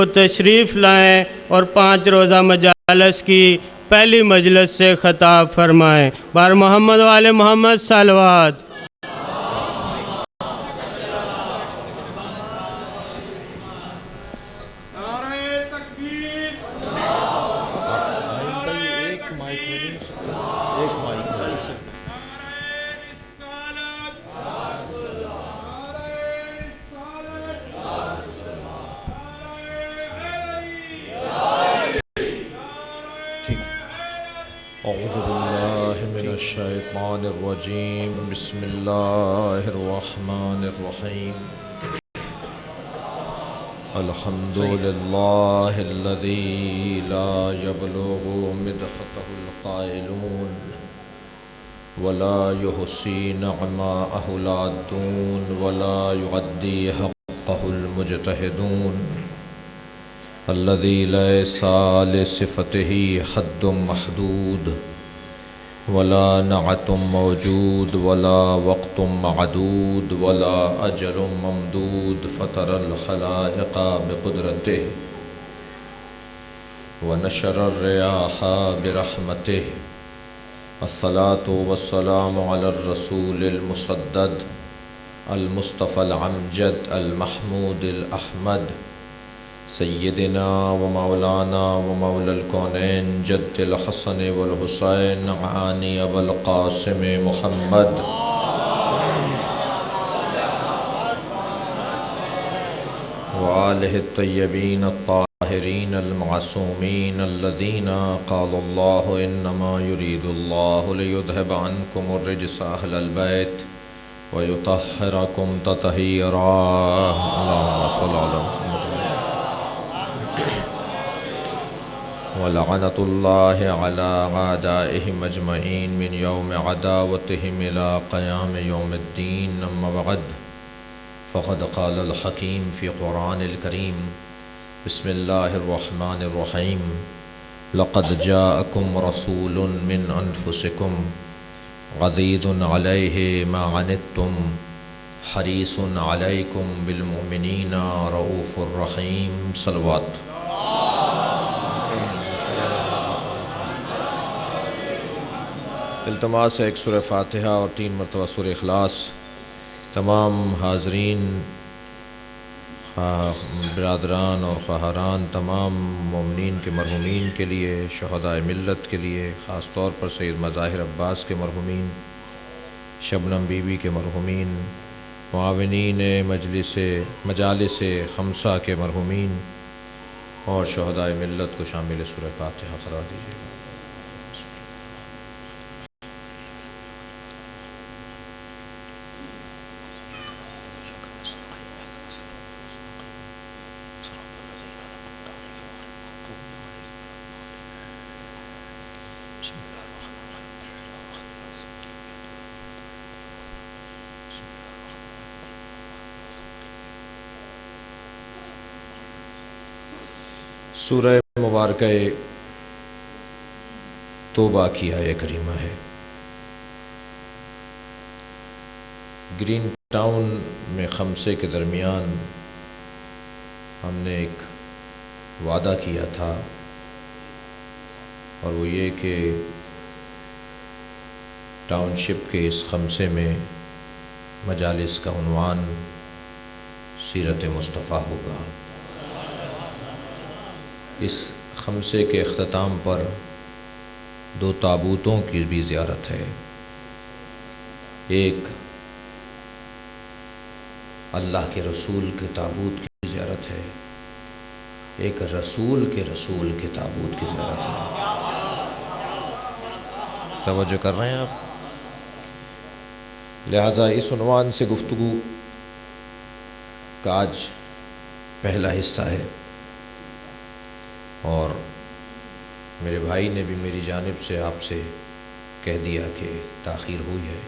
وہ تشریف لائیں اور 5 روزہ مجالس کی پہلی مجلس سے خطاب فرمائیں۔ بار محمد والے محمد صلوات۔ اعوذ باللہ من الشیطان الرجیم، بسم اللہ الرحمن الرحیم۔ الحمد للہ الذی لا یبلغ مدحتہ القائلون ولا یحصی نعماءہ العادون ولا یعدی حقہ المجتہدون، الذی لیس لصفتہ حد محدود ولا نعت موجود ولا وقت معدود ولا اجل ممدود، فطر الخلائق بقدرتہ ونشر الریاح برحمتہ، الصلاة والسلام علی الرسول المسدد المصطفى الامجد المحمود الاحمد، سیدنا و مولانا و مولا الکونین جد الحسن والحسین عانی ابو القاسم محمد وآلہ الطیبین الطاہرین المعصومین الذین قال اللہ انما یرید اللہ لیذہب عنکم الرجس اہل البیت ویطہرکم تطہیرا، اللہم صل علی محمد ولعنت اللہ علی اعدائہم اجمعین من یوم عداوتہم الی قیام یوم الدین، اما بعد فقد قال الحکیم فی قرآن الکریم، بسم اللہ الرحمن الرحیم، لقد جاءکم رسول من انفسکم عزیز علیہ ما عنتم حریص علیکم بالمؤمنین رؤوف الرحیم، صلوات۔ التماس ہے ایک سورہ فاتحہ اور 3 مرتبہ سورہ اخلاص تمام حاضرین، برادران اور خواہران، تمام مومنین کے مرحومین کے لیے، شہدائے ملت کے لیے، خاص طور پر سید مظاہر عباس کے مرحومین، شبنم بی بی کے مرحومین، معاونین مجالس خمسہ کے مرحومین اور شہدائے ملت کو شامل سورہ فاتحہ قرار دیجیے گا۔ سورہ مبارکہ توبہ کی آیہ کریمہ ہے۔ گرین ٹاؤن میں خمسے کے درمیان ہم نے ایک وعدہ کیا تھا، اور وہ یہ کہ ٹاؤن شپ کے اس خمسے میں مجالس کا عنوان سیرت مصطفیٰ ہوگا۔ اس خمسے کے اختتام پر 2 تابوتوں کی بھی زیارت ہے، ایک اللہ کے رسول کے تابوت کی زیارت ہے، ایک رسول کے تابوت کی زیارت ہے۔ توجہ کر رہے ہیں آپ؟ لہٰذا اس عنوان سے گفتگو کا آج پہلا حصہ ہے، اور میرے بھائی نے بھی میری جانب سے آپ سے کہہ دیا کہ تاخیر ہوئی ہے،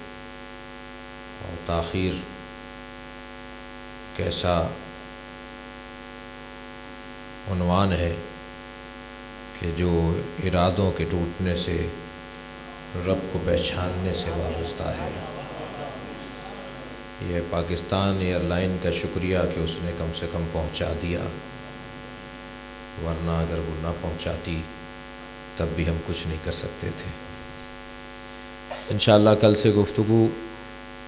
اور تاخیر کیسا عنوان ہے کہ جو ارادوں کے ٹوٹنے سے، رب کو پہچاننے سے وابستہ ہے۔ یہ پاکستان ایئر لائن کا شکریہ کہ اس نے کم سے کم پہنچا دیا، ورنہ اگر وہ نہ پہنچاتی تب بھی ہم کچھ نہیں کر سکتے تھے۔ انشاءاللہ کل سے گفتگو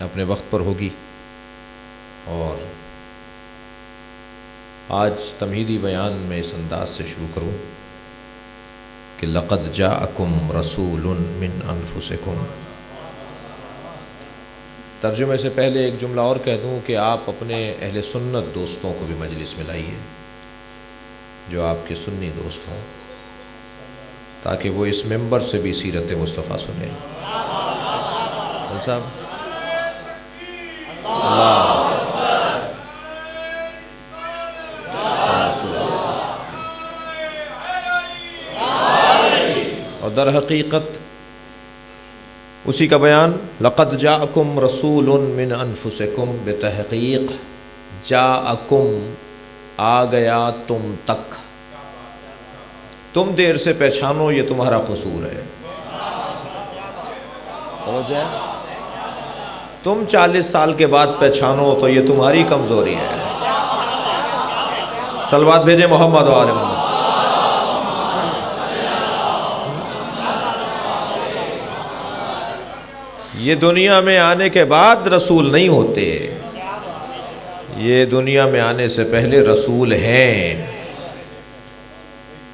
اپنے وقت پر ہوگی، اور آج تمہیدی بیان میں اس انداز سے شروع کروں کہ لقد جاءکم رسول من انفسکم۔ ترجمے سے پہلے ایک جملہ اور کہہ دوں کہ آپ اپنے اہل سنت دوستوں کو بھی مجلس میں لائیے، جو آپ کے سنی دوست ہوں، تاکہ وہ اس ممبر سے بھی سیرت مصطفیٰ سنیں۔ صاحب اور در حقیقت اسی کا بیان لقد جاءکم رسول من انفسکم، بتحقیق جاءکم آ گیا تم تک، تم دیر سے پہچانو یہ تمہارا قصور ہے۔ توجہ ہے؟ تم 40 سال کے بعد پہچانو تو یہ تمہاری کمزوری ہے۔ صلوات بھیجے محمد و آل محمد۔ یہ دنیا میں آنے کے بعد رسول نہیں ہوتے، یہ دنیا میں آنے سے پہلے رسول ہیں۔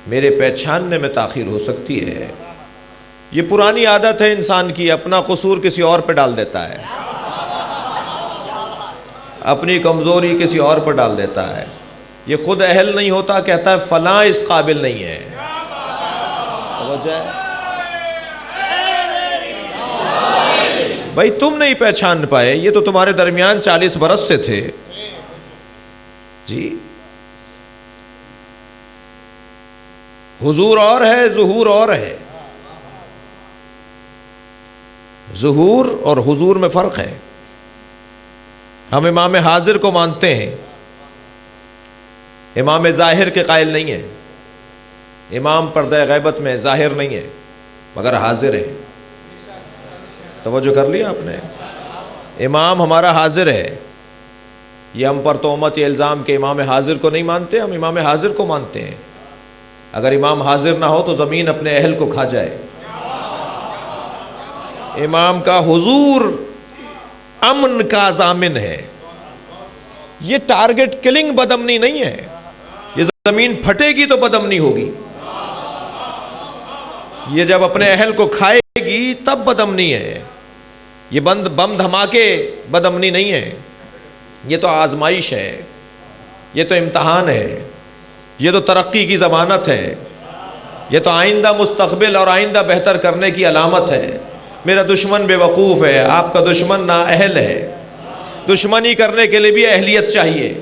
میرے پہچاننے میں تاخیر ہو سکتی ہے، یہ پرانی عادت ہے انسان کی، اپنا قصور کسی اور پہ ڈال دیتا ہے، اپنی کمزوری کسی اور پر ڈال دیتا ہے، یہ خود اہل نہیں ہوتا، کہتا ہے فلاں اس قابل نہیں ہے۔ توجہ ہے؟ بھائی تم نہیں پہچان پائے، یہ تو تمہارے درمیان 40 برس سے تھے جی۔ حضور اور ہے، ظہور اور ہے۔ ظہور اور حضور میں فرق ہے۔ ہم امام حاضر کو مانتے ہیں، امام ظاہر کے قائل نہیں ہیں۔ امام پردہ غیبت میں ظاہر نہیں ہے مگر حاضر ہے۔ توجہ کر لیا آپ نے؟ امام ہمارا حاضر ہے، یہ ہم پر تہمت یا الزام کے امام حاضر کو نہیں مانتے، ہم امام حاضر کو مانتے ہیں۔ اگر امام حاضر نہ ہو تو زمین اپنے اہل کو کھا جائے۔ امام کا حضور امن کا ضامن ہے، یہ ٹارگٹ کلنگ بدامنی نہیں ہے، یہ زمین پھٹے گی تو بدامنی ہوگی، یہ جب اپنے اہل کو کھائے گی تب بدامنی ہے، یہ بم دھماکے بدامنی نہیں ہے، یہ تو آزمائش ہے، یہ تو امتحان ہے، یہ تو ترقی کی ضمانت ہے، یہ تو آئندہ مستقبل اور آئندہ بہتر کرنے کی علامت ہے۔ میرا دشمن بے وقوف ہے، آپ کا دشمن نااہل ہے، دشمنی کرنے کے لیے بھی اہلیت چاہیے۔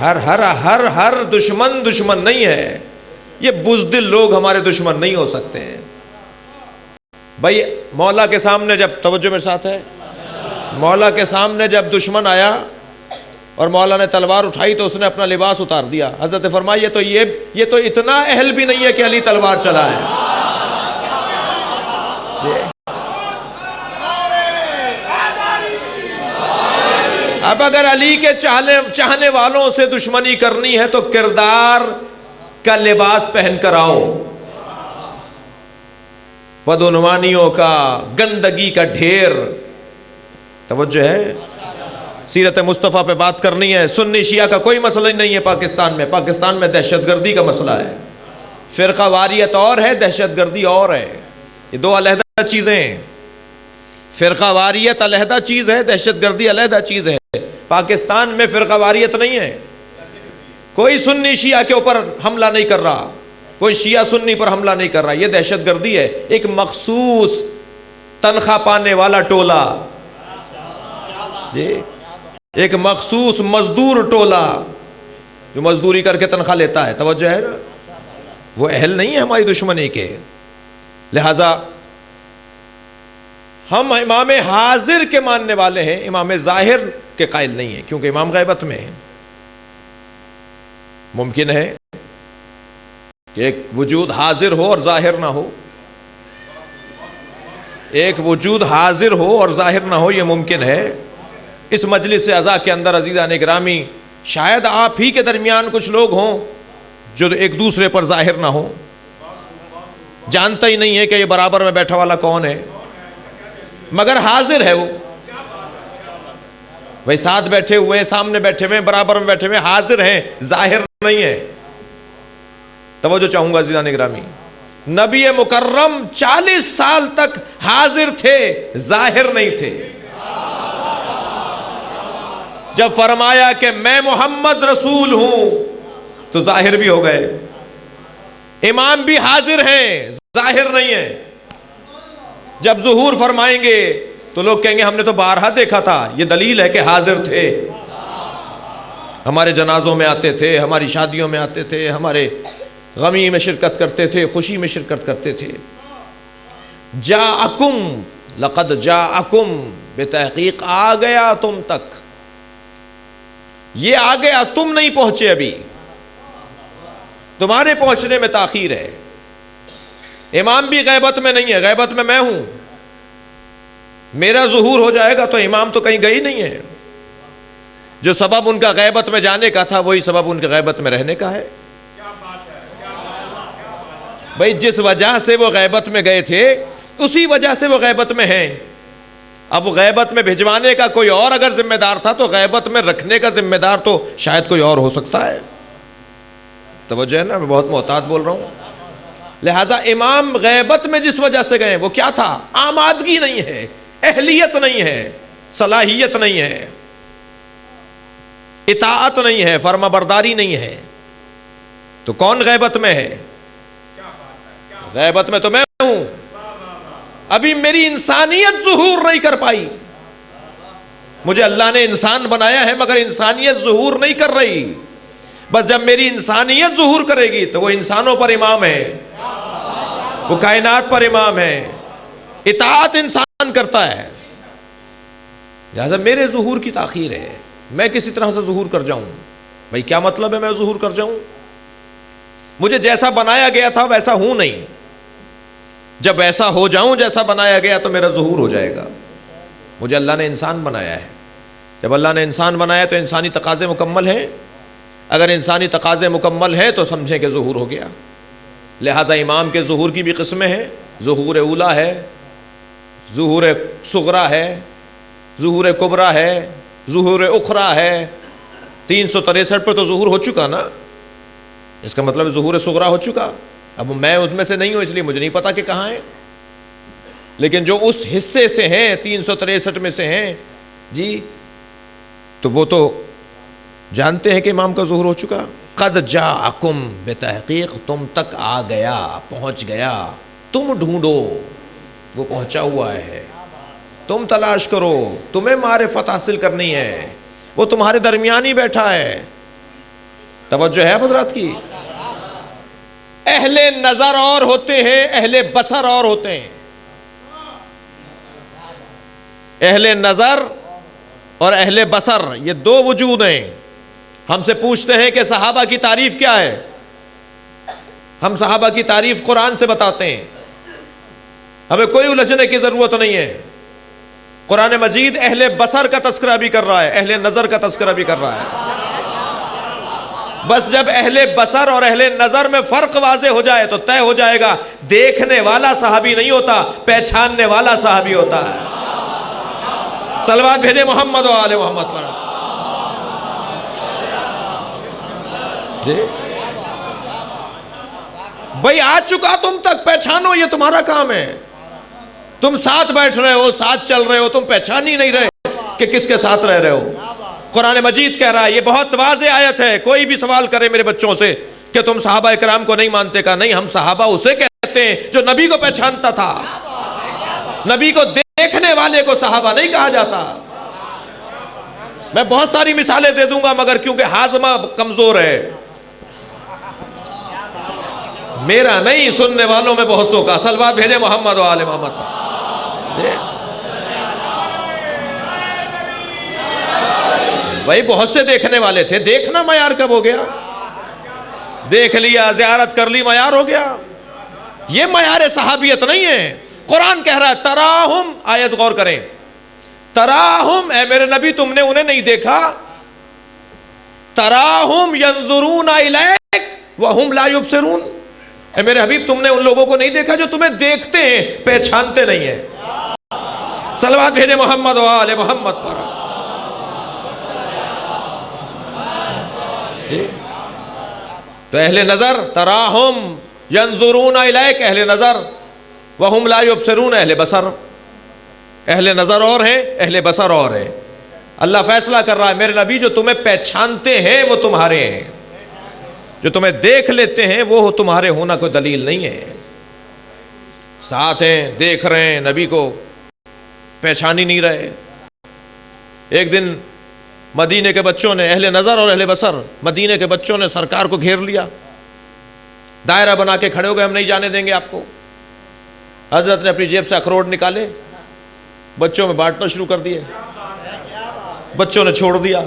ہر دشمن نہیں ہے، یہ بزدل لوگ ہمارے دشمن نہیں ہو سکتے ہیں۔ بھائی مولا کے سامنے جب، توجہ میرے ساتھ ہے، مولا کے سامنے جب دشمن آیا اور مولا نے تلوار اٹھائی تو اس نے اپنا لباس اتار دیا، حضرت فرمائی یہ تو اتنا اہل بھی نہیں ہے کہ علی تلوار چلائے۔ اب اگر علی کے چاہنے والوں سے دشمنی کرنی ہے تو کردار کا لباس پہن کر آؤ، بدعنوانیوں کا، گندگی کا ڈھیر۔ توجہ ہے؟ سیرت مصطفیٰ پہ بات کرنی ہے۔ سنی شیعہ کا کوئی مسئلہ نہیں ہے پاکستان میں، پاکستان میں دہشت گردی کا مسئلہ ہے، فرقہ واریت اور ہے، دہشت گردی اور ہے، یہ دو علیحدہ چیزیں ہیں۔ فرقہ واریت علیحدہ چیز ہے، دہشت گردی علیحدہ چیز ہے۔ پاکستان میں فرقہ واریت نہیں ہے، کوئی سنی شیعہ کے اوپر حملہ نہیں کر رہا، کوئی شیعہ سنی پر حملہ نہیں کر رہا، یہ دہشت گردی ہے۔ ایک مخصوص تنخواہ پانے والا ٹولہ جی، ایک مخصوص مزدور ٹولہ جو مزدوری کر کے تنخواہ لیتا ہے، توجہ ہے نا، وہ اہل نہیں ہے ہماری دشمنی کے۔ لہذا ہم امام حاضر کے ماننے والے ہیں، امام ظاہر کے قائل نہیں ہیں، کیونکہ امام غیبت میں ہے۔ ممکن ہے کہ ایک وجود حاضر ہو اور ظاہر نہ ہو، ایک وجود حاضر ہو اور ظاہر نہ ہو، یہ ممکن ہے۔ اس مجلس سے عزا کے اندر عزیزان گرامی شاید آپ ہی کے درمیان کچھ لوگ ہوں جو ایک دوسرے پر ظاہر نہ ہو، جانتا ہی نہیں ہے کہ یہ برابر میں بیٹھا والا کون ہے، مگر حاضر ہے وہ. بھائی ساتھ بیٹھے ہوئے ہیں، سامنے بیٹھے ہوئے ہیں، برابر میں بیٹھے ہوئے ہیں، حاضر ہیں، ظاہر نہیں ہے. توجہ چاہوں گا عزیزان گرامی، نبی مکرم 40 سال تک حاضر تھے، ظاہر نہیں تھے. جب فرمایا کہ میں محمد رسول ہوں تو ظاہر بھی ہو گئے. امام بھی حاضر ہیں، ظاہر نہیں ہیں. جب ظہور فرمائیں گے تو لوگ کہیں گے ہم نے تو بارہا دیکھا تھا. یہ دلیل ہے کہ حاضر تھے. ہمارے جنازوں میں آتے تھے، ہماری شادیوں میں آتے تھے، ہمارے غمی میں شرکت کرتے تھے، خوشی میں شرکت کرتے تھے. جاءکم، لقد جاءکم، بے تحقیق آ گیا تم تک. یہ آ گیا، تم نہیں پہنچے، ابھی تمہارے پہنچنے میں تاخیر ہے. امام بھی غیبت میں نہیں ہے، غیبت میں ہوں. میرا ظہور ہو جائے گا تو امام تو کہیں گئی نہیں ہے. جو سبب ان کا غیبت میں جانے کا تھا وہی سبب ان کے غیبت میں رہنے کا ہے. بھئی جس وجہ سے وہ غیبت میں گئے تھے اسی وجہ سے وہ غیبت میں ہیں. اب غیبت میں بھجوانے کا کوئی اور اگر ذمہ دار تھا تو غیبت میں رکھنے کا ذمہ دار تو شاید کوئی اور ہو سکتا ہے. توجہ ہے نا، میں بہت محتاط بول رہا ہوں. لہٰذا امام غیبت میں جس وجہ سے گئے وہ کیا تھا؟ آمادگی نہیں ہے، اہلیت نہیں ہے، صلاحیت نہیں ہے، اطاعت نہیں ہے، فرما برداری نہیں ہے. تو کون غیبت میں ہے؟ غیبت میں تو میں ہوں. ابھی میری انسانیت ظہور نہیں کر پائی. مجھے اللہ نے انسان بنایا ہے مگر انسانیت ظہور نہیں کر رہی. بس جب میری انسانیت ظہور کرے گی تو وہ انسانوں پر امام ہے، وہ کائنات پر امام ہے. اطاعت انسان کرتا ہے. لہذا میرے ظہور کی تاخیر ہے. میں کسی طرح سے ظہور کر جاؤں. بھائی کیا مطلب ہے میں ظہور کر جاؤں؟ مجھے جیسا بنایا گیا تھا ویسا ہوں نہیں. جب ایسا ہو جاؤں جیسا بنایا گیا تو میرا ظہور ہو جائے گا. مجھے اللہ نے انسان بنایا ہے. جب اللہ نے انسان بنایا تو انسانی تقاضے مکمل ہیں. اگر انسانی تقاضے مکمل ہیں تو سمجھیں کہ ظہور ہو گیا. لہٰذا امام کے ظہور کی بھی قسمیں ہیں. ظہور اولا ہے، ظہور صغرا ہے، ظہور کبرا ہے، ظہور اخرا ہے. 363 پر تو ظہور ہو چکا نا. اس کا مطلب ظہور صغرا ہو چکا. اب میں اس میں سے نہیں ہوں اس لیے مجھے نہیں پتا کہ کہاں ہے. لیکن جو اس حصے سے ہیں 363 میں سے ہیں جی، تو وہ تو جانتے ہیں کہ امام کا ظہور ہو چکا. قد جاءکم، بے تحقیق تم تک آ گیا، پہنچ گیا. تم ڈھونڈو، وہ پہنچا ہوا ہے. تم تلاش کرو، تمہیں معرفت حاصل کرنی ہے، وہ تمہارے درمیان ہی بیٹھا ہے. توجہ ہے حضرات کی؟ اہل نظر اور ہوتے ہیں، اہل بصر اور ہوتے ہیں. اہل نظر اور اہل بصر یہ دو وجود ہیں. ہم سے پوچھتے ہیں کہ صحابہ کی تعریف کیا ہے؟ ہم صحابہ کی تعریف قرآن سے بتاتے ہیں. ہمیں کوئی الجھنے کی ضرورت نہیں ہے. قرآن مجید اہل بصر کا تذکرہ بھی کر رہا ہے، اہل نظر کا تذکرہ بھی کر رہا ہے. بس جب اہل بصر اور اہل نظر میں فرق واضح ہو جائے تو طے ہو جائے گا دیکھنے والا صحابی نہیں ہوتا، پہچاننے والا صحابی ہوتا ہے. صلوات بھیجے محمد و آل محمد پر. جی بھائی آ چکا تم تک، پہچانو، یہ تمہارا کام ہے. تم ساتھ بیٹھ رہے ہو، ساتھ چل رہے ہو، تم پہچان ہی نہیں رہے کہ کس کے ساتھ رہ رہے ہو. قرآن مجید کہہ رہا ہے، یہ بہت واضح آیت ہے. کوئی بھی سوال کرے میرے بچوں سے کہ تم صحابہ اکرام کو نہیں مانتے کا؟ نہیں، ہم صحابہ اسے کہتے ہیں جو نبی کو پہچانتا تھا. نبی کو دیکھنے والے کو صحابہ نہیں کہا جاتا. میں بہت ساری مثالیں دے دوں گا مگر کیونکہ ہاضمہ کمزور ہے میرا نہیں، سننے والوں میں بہت سو کا. صلوات بھیجے محمد و آل محمد پر. بھائی بہت سے دیکھنے والے تھے. دیکھنا معیار کب ہو گیا؟ دیکھ لیا، زیارت کر لی، معیار ہو گیا. یہ معیار صحابیت نہیں ہے. قرآن کہہ رہا ہے تراہم، آیت غور کریں، تراہم، اے میرے نبی تم نے انہیں نہیں دیکھا. تراہم ینظرون الیک وہم لا یبصرون، اے میرے حبیب تم نے ان لوگوں کو نہیں دیکھا جو تمہیں دیکھتے ہیں پہچانتے نہیں ہیں. صلوات بھیجے محمد و آل محمد پر. تو اہل نظر تراہم ینظرون الیک اہل نظر، وہم لا یبصرون اہل بصر. اہل نظر اور ہیں، اہل بصر اور ہیں. اللہ فیصلہ کر رہا ہے میرے نبی جو تمہیں پہچانتے ہیں وہ تمہارے ہیں، جو تمہیں دیکھ لیتے ہیں وہ تمہارے ہونا کوئی دلیل نہیں ہے. ساتھ ہیں، دیکھ رہے ہیں، نبی کو پہچان ہی نہیں رہے. ایک دن مدینے کے بچوں نے، اہل نظر اور اہل بصر، مدینے کے بچوں نے سرکار کو گھیر لیا، دائرہ بنا کے کھڑے ہو گئے، ہم نہیں جانے دیں گے آپ کو. حضرت نے اپنی جیب سے اخروٹ نکالے، بچوں میں بانٹنا شروع کر دیے. بچوں نے چھوڑ دیا،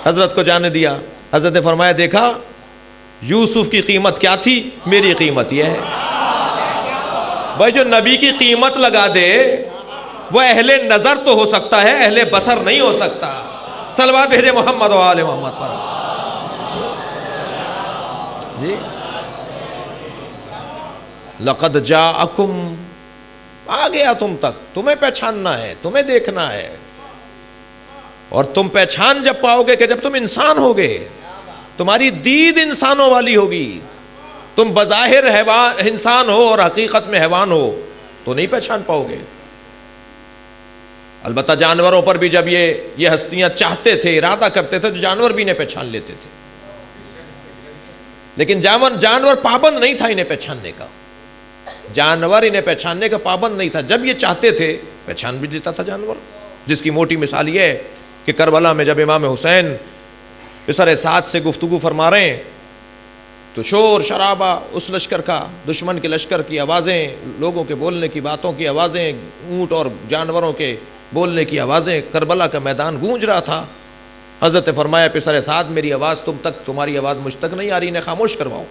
حضرت کو جانے دیا. حضرت نے فرمایا دیکھا یوسف کی قیمت کیا تھی، میری قیمت یہ ہے. بھائی جو نبی کی قیمت لگا دے وہ اہل نظر تو ہو سکتا ہے، اہل بصر نہیں ہو سکتا. صلوات بھیجے محمد و آل محمد پر. جی لقد جاءکم، آ گیا تم تک، تمہیں پہچاننا ہے، تمہیں دیکھنا ہے. اور تم پہچان جب پاؤ گے کہ جب تم انسان ہوگے، تمہاری دید انسانوں والی ہوگی. تم بظاہر انسان ہو اور حقیقت میں حیوان ہو تو نہیں پہچان پاؤ گے. البتہ جانوروں پر بھی جب یہ ہستیاں چاہتے تھے، ارادہ کرتے تھے تو جانور بھی انہیں پہچان لیتے تھے. لیکن جانور پابند نہیں تھا انہیں پہچاننے کا. جانور انہیں پہچاننے کا پابند نہیں تھا. جب یہ چاہتے تھے پہچان بھی لیتا تھا جانور. جس کی موٹی مثال یہ ہے کہ کربلا میں جب امام حسین پسر سعد سے گفتگو فرما رہے ہیں تو شور شرابہ اس لشکر کا، دشمن کے لشکر کی آوازیں، لوگوں کے بولنے کی باتوں کی آوازیں، اونٹ اور جانوروں کے بولنے کی آوازیں، کربلا کا میدان گونج رہا تھا. حضرت نے فرمایا پسر سعد میری آواز تم تک، تمہاری آواز مجھ تک نہیں آ رہی، انہیں خاموش کرواؤ.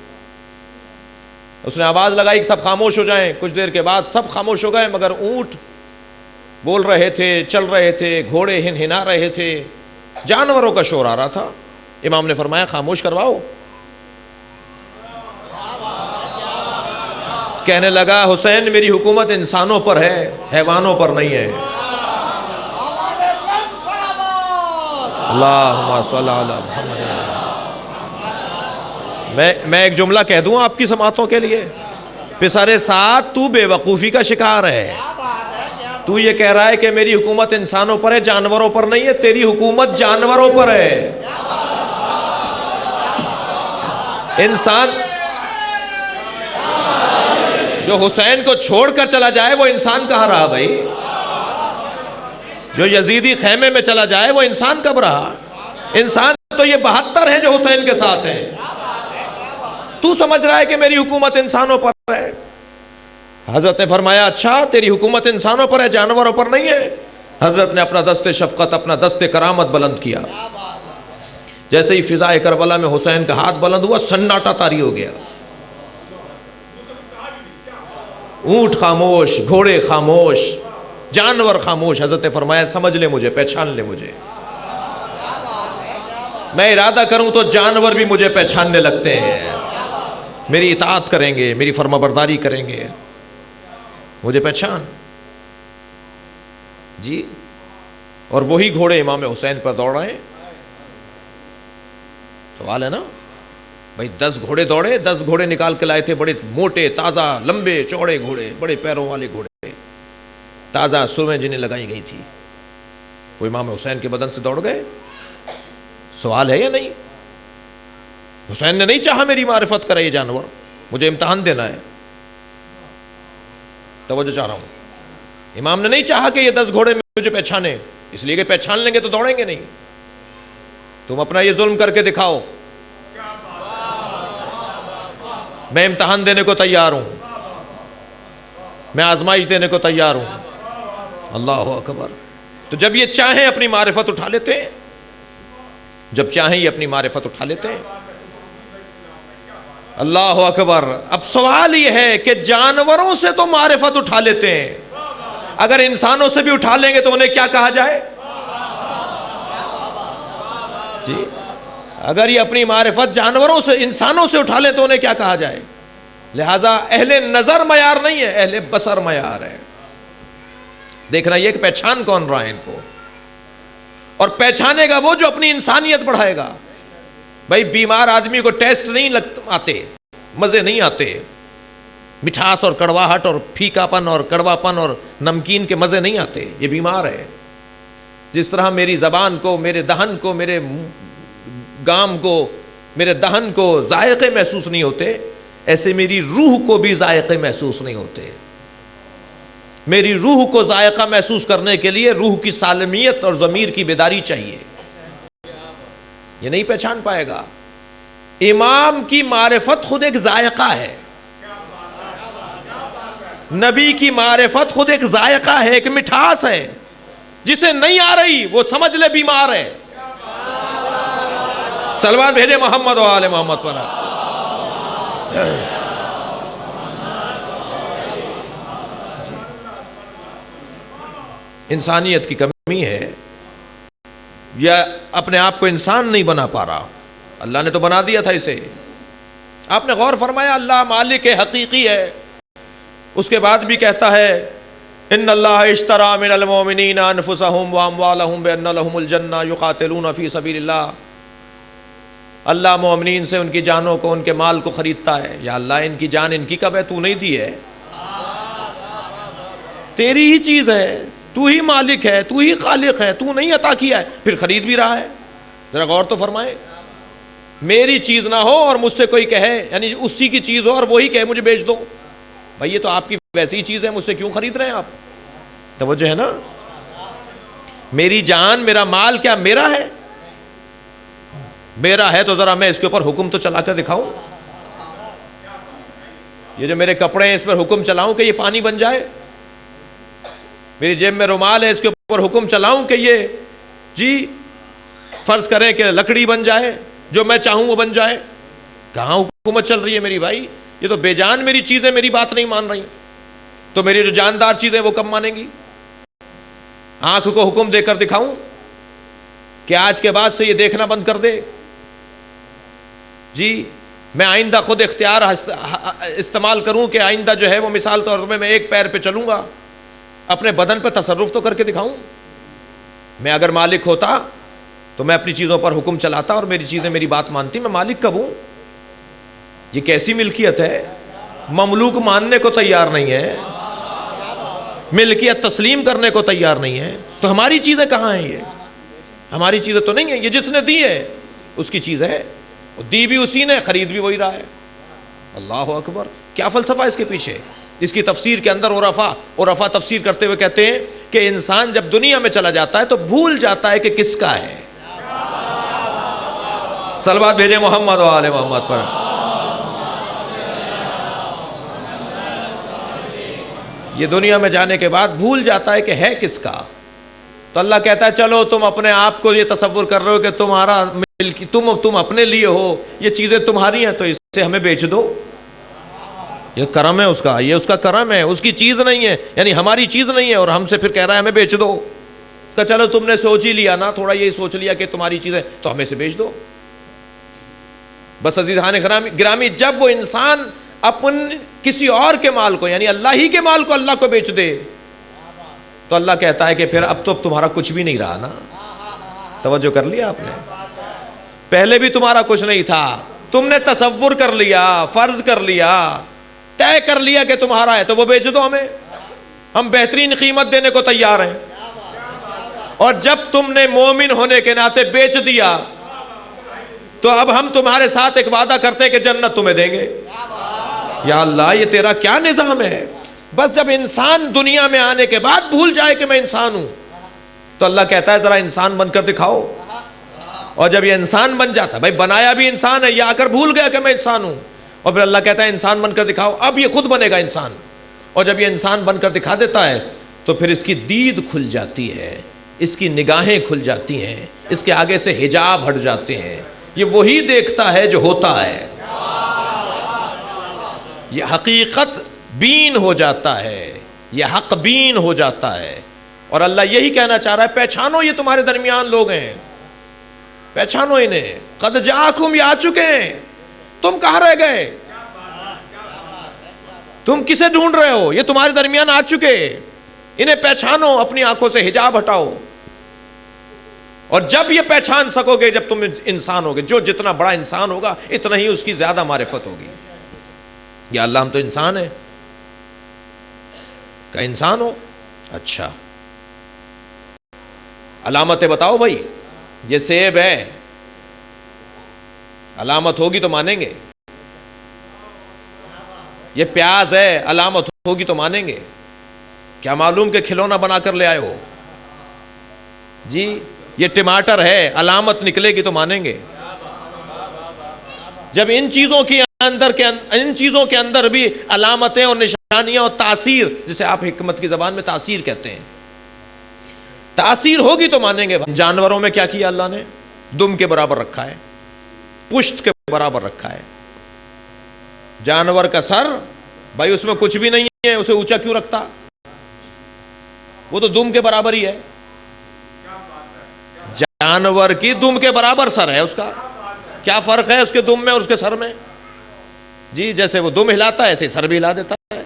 اس نے آواز لگائی کہ سب خاموش ہو جائیں. کچھ دیر کے بعد سب خاموش ہو گئے مگر اونٹ بول رہے تھے، چل رہے تھے، گھوڑے ہنہنا رہے تھے، جانوروں کا شور آ رہا تھا. امام نے فرمایا خاموش کرواؤ. کہنے لگا حسین میری حکومت انسانوں پر ہے، حیوانوں پر نہیں ہے. اللہم صلی علی محمد. میں ایک جملہ کہہ دوں آپ کی سماعتوں کے لیے. پسر سعد تو بے وقوفی کا شکار ہے. تو یہ کہہ رہا ہے کہ میری حکومت انسانوں پر ہے، جانوروں پر نہیں ہے. تیری حکومت جانوروں پر ہے. انسان جو حسین کو چھوڑ کر چلا جائے وہ انسان کہاں رہا بھائی؟ جو یزیدی خیمے میں چلا جائے وہ انسان کب رہا؟ انسان تو یہ 72 ہیں جو حسین کے ساتھ ہیں. تو سمجھ رہا ہے کہ میری حکومت انسانوں پر ہے. حضرت نے فرمایا اچھا تیری حکومت انسانوں پر ہے، جانوروں پر نہیں ہے. حضرت نے اپنا دست شفقت، اپنا دست کرامت بلند کیا. جیسے ہی فضائے کربلا میں حسین کا ہاتھ بلند ہوا سناٹا طاری ہو گیا. اونٹ خاموش، گھوڑے خاموش، جانور خاموش. حضرت نے فرمایا سمجھ لے مجھے، پہچان لے مجھے. میں ارادہ کروں تو جانور بھی مجھے پہچاننے لگتے ہیں، میری اطاعت کریں گے، میری فرما برداری کریں گے. مجھے پہچان جی. اور وہی گھوڑے امام حسین پر دوڑ رہے ہیں. سوال ہے نا بھائی، 10 گھوڑے دوڑے، 10 گھوڑے نکال کے لائے تھے، بڑے موٹے تازہ لمبے چوڑے گھوڑے، بڑے پیروں والے گھوڑے، تازہ سرمیں جنہیں لگائی گئی تھی. وہ امام حسین کے بدن سے دوڑ گئے. سوال ہے یا نہیں؟ حسین نے نہیں چاہا میری معرفت کرے یہ جانور، مجھے امتحان دینا ہے. توجہ چاہ رہا ہوں. امام نے نہیں چاہا کہ یہ 10 گھوڑے مجھے پہچانے، اس لیے کہ پہچان لیں گے تو دوڑیں گے نہیں. تم اپنا یہ ظلم کر کے دکھاؤ، میں امتحان دینے کو تیار ہوں، میں آزمائش دینے کو تیار ہوں. اللہ اکبر. تو جب یہ چاہیں اپنی معرفت اٹھا لیتے ہیں، جب چاہیں یہ اپنی معرفت اٹھا لیتے ہیں. اللہ اکبر. اب سوال یہ ہے کہ جانوروں سے تو معرفت اٹھا لیتے ہیں، اگر انسانوں سے بھی اٹھا لیں گے تو انہیں کیا کہا جائے؟ جی اگر یہ اپنی معرفت جانوروں سے انسانوں سے اٹھا لیں تو انہیں کیا کہا جائے؟ لہٰذا اہل نظر معیار نہیں ہے، اہل بصر معیار ہے۔ دیکھنا یہ کہ پہچان کون رہا ہے ان کو، اور پہچانے گا وہ جو اپنی انسانیت بڑھائے گا۔ بھائی بیمار آدمی کو ٹیسٹ نہیں آتے، مزے نہیں آتے، مٹھاس اور کڑواہٹ اور پھیکا پن اور کڑوا پن اور نمکین کے مزے نہیں آتے، یہ بیمار ہے۔ جس طرح میری زبان کو، میرے دہن کو، میرے گام کو، میرے دہن کو ذائقے محسوس نہیں ہوتے، ایسے میری روح کو بھی ذائقے محسوس نہیں ہوتے۔ میری روح کو ذائقہ محسوس کرنے کے لیے روح کی سالمیت اور ضمیر کی بیداری چاہیے، یہ نہیں پہچان پائے گا۔ امام کی معرفت خود ایک ذائقہ ہے، نبی کی معرفت خود ایک ذائقہ ہے، ایک مٹھاس ہے۔ جسے نہیں آ رہی وہ سمجھ لے بیمار ہے۔ صلوات بھیجے محمد و آل محمد پر۔ انسانیت کی کمی ہے، یا اپنے آپ کو انسان نہیں بنا پا رہا۔ اللہ نے تو بنا دیا تھا اسے۔ آپ نے غور فرمایا اللہ مالک حقیقی ہے، اس کے بعد بھی کہتا ہے ان اللہ اشترى من المؤمنین انفسهم واموالهم بان لهم الجنہ یقاتلون فی سبیل اللہ۔ اللہ مومنین سے ان کی جانوں کو، ان کے مال کو خریدتا ہے۔ یا اللہ ان کی جان ان کی کب ہے؟ تو نہیں دی ہے، تیری ہی چیز ہے، تو ہی مالک ہے، تو ہی خالق ہے، تو نہیں عطا کیا ہے، پھر خرید بھی رہا ہے۔ ذرا غور تو فرمائے، میری چیز نہ ہو اور مجھ سے کوئی کہے، یعنی اسی کی چیز ہو اور وہی کہے مجھے بیچ دو، بھائی یہ تو آپ کی ویسی چیز ہے، مجھ سے کیوں خرید رہے ہیں آپ؟ توجہ ہے نا؟ میری جان، میرا مال کیا میرا ہے؟ میرا ہے تو ذرا میں اس کے اوپر حکم تو چلا کر دکھاؤں۔ یہ جو میرے کپڑے ہیں اس پر حکم چلاؤں کہ یہ پانی بن جائے؟ میری جیب میں رومال ہے، اس کے اوپر حکم چلاؤں کہ یہ جی فرض کریں کہ لکڑی بن جائے، جو میں چاہوں وہ بن جائے؟ کہاں حکومت چل رہی ہے میری بھائی؟ یہ تو بے جان میری چیزیں میری بات نہیں مان رہی، تو میری جو جاندار چیزیں وہ کب مانیں گی؟ آنکھ کو حکم دے کر دکھاؤں کہ آج کے بعد سے یہ دیکھنا بند کر دے؟ جی میں آئندہ خود اختیار استعمال کروں کہ آئندہ جو ہے وہ مثال طور پہ میں ایک پیر پہ چلوں گا، اپنے بدن پہ تصرف تو کر کے دکھاؤں۔ میں اگر مالک ہوتا تو میں اپنی چیزوں پر حکم چلاتا اور میری چیزیں میری بات مانتی۔ میں مالک کب ہوں؟ یہ کیسی ملکیت ہے؟ مملوک ماننے کو تیار نہیں ہے، ملکیت تسلیم کرنے کو تیار نہیں ہے، تو ہماری چیزیں کہاں ہیں؟ یہ ہماری چیزیں تو نہیں ہیں، یہ جس نے دی ہے اس کی چیز ہے، دی بھی اسی نے، خرید بھی وہی رہا ہے۔ اللہ اکبر، کیا فلسفہ اس کے پیچھے؟ اس کی تفسیر کے اندر عرفا تفسیر کرتے ہوئے کہتے ہیں کہ انسان جب دنیا میں چلا جاتا ہے تو بھول جاتا ہے کہ کس کا ہے۔ صلوات بھیجے محمد و آل محمد پر۔ یہ دنیا میں جانے کے بعد بھول جاتا ہے کہ ہے کس کا۔ تو اللہ کہتا ہے چلو تم اپنے آپ کو یہ تصور کر رہے ہو کہ تمہارا ملک، تم اپنے لیے ہو، یہ چیزیں تمہاری ہیں، تو اس سے ہمیں بیچ دو۔ یہ کرم ہے اس کا، یہ اس کا کرم ہے، اس کی چیز نہیں ہے، یعنی ہماری چیز نہیں ہے، اور ہم سے پھر کہہ رہا ہے ہمیں بیچ دو۔ کہ چلو تم نے سوچ ہی لیا نا، تھوڑا یہی سوچ لیا کہ تمہاری چیز ہے تو ہمیں سے بیچ دو۔ بس عزیزان گرامی، جب وہ انسان اپن کسی اور کے مال کو، یعنی اللہ ہی کے مال کو اللہ کو بیچ دے، تو اللہ کہتا ہے کہ پھر اب تو تمہارا کچھ بھی نہیں رہا نا۔ توجہ کر لیا آپ نے؟ پہلے بھی تمہارا کچھ نہیں تھا، تم نے تصور کر لیا، فرض کر لیا، طے کر لیا کہ تمہارا ہے، تو وہ بیچ دو ہمیں، ہم بہترین قیمت دینے کو تیار ہیں۔ اور جب تم نے مومن ہونے کے ناطے بیچ دیا تو اب ہم تمہارے ساتھ ایک وعدہ کرتے ہیں کہ جنت تمہیں دیں گے۔ یا اللہ، یہ تیرا کیا نظام ہے؟ بس جب انسان دنیا میں آنے کے بعد بھول جائے کہ میں انسان ہوں، تو اللہ کہتا ہے ذرا انسان بن کر دکھاؤ۔ اور جب یہ انسان بن جاتا، بھائی بنایا بھی انسان ہے، یہ آ کر بھول گیا کہ میں انسان ہوں، اور پھر اللہ کہتا ہے انسان بن کر دکھاؤ، اب یہ خود بنے گا انسان۔ اور جب یہ انسان بن کر دکھا دیتا ہے تو پھر اس کی دید کھل جاتی ہے، اس کی نگاہیں کھل جاتی ہیں، اس کے آگے سے حجاب ہٹ جاتے ہیں، یہ وہی دیکھتا ہے جو ہوتا ہے، یہ حقیقت بین ہو جاتا ہے، یہ حق بین ہو جاتا ہے۔ اور اللہ یہی کہنا چاہ رہا ہے پہچانو یہ تمہارے درمیان لوگ ہیں، پہچانو انہیں. قد جاءکم، یہ آ چکے ہیں. تم کہاں رہ گئے؟ تم کسے ڈھونڈ رہے ہو؟ یہ تمہارے درمیان آ چکے. انہیں پہچانو، اپنی آنکھوں سے حجاب ہٹاؤ. اور جب یہ پہچان سکو گے جب تم انسان ہوگے. جو جتنا بڑا انسان ہوگا اتنا ہی اس کی زیادہ معرفت ہوگی. یا اللہ ہم تو انسان ہیں. کہ انسان ہو؟ اچھا علامتیں بتاؤ بھائی. یہ سیب ہے، علامت ہوگی تو مانیں گے. یہ پیاز ہے، علامت ہوگی تو مانیں گے. کیا معلوم کہ کھلونا بنا کر لے آئے ہو؟ جی یہ ٹماٹر ہے، علامت نکلے گی تو مانیں گے. جب ان چیزوں کے اندر بھی علامتیں اور نشانیاں اور تاثیر، جسے آپ حکمت کی زبان میں تاثیر کہتے ہیں، تاثیر ہوگی تو مانیں گے. جانوروں میں کیا کیا اللہ نے؟ دم کے برابر رکھا ہے، پشت کے برابر رکھا ہے. جانور کا سر بھائی اس میں کچھ بھی نہیں ہے، اسے اونچا کیوں رکھتا؟ وہ تو دم کے برابر ہی ہے. جانور کی دم کے برابر سر ہے اس کا. کیا فرق ہے اس کے دم میں اور اس کے سر میں؟ جی جیسے وہ دم ہلاتا ہے ایسے سر بھی ہلا دیتا ہے.